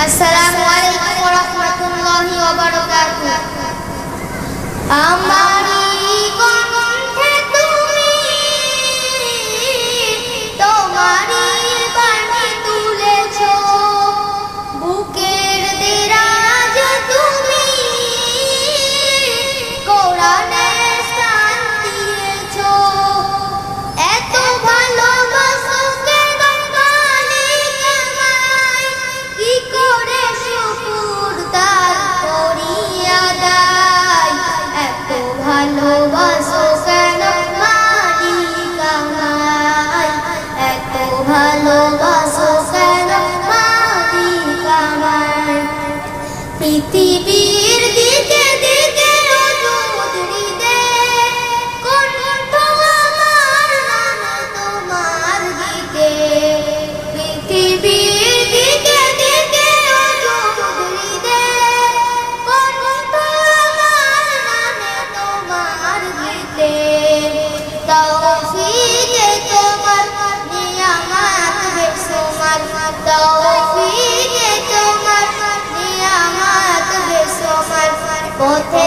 আসসালামু আলাইকুম ওয়া রাহমাতুল্লাহি ওয়া বারাকাতুহু। আমারই কণ্ঠে তুমি তোমারই বাণী তুলেছ, বুকের দেরাজ তুমি কোরআনের স্থান দিয়েছ। এত ভালোবাসো কেন মালিক আমায়, কি করে শুকর তার করিয়া দাই। এত ভালোবাসো কেন মালিক আমায়, এত ভালোবাসো কেন মালিক আমায়। পৃথিবীর দিকে দিকে উদরিতে কণ্ঠ আমার নামে তোমার গীতে। পৃথিবীর দিকে দিকে উদরিতে কণ্ঠ আমার নামে তোমার গীতে। তৌফিকে তোমার নিয়ামত বেশুমার, তৌফিকে তোমার নিয়ামত বেশুমার। পথে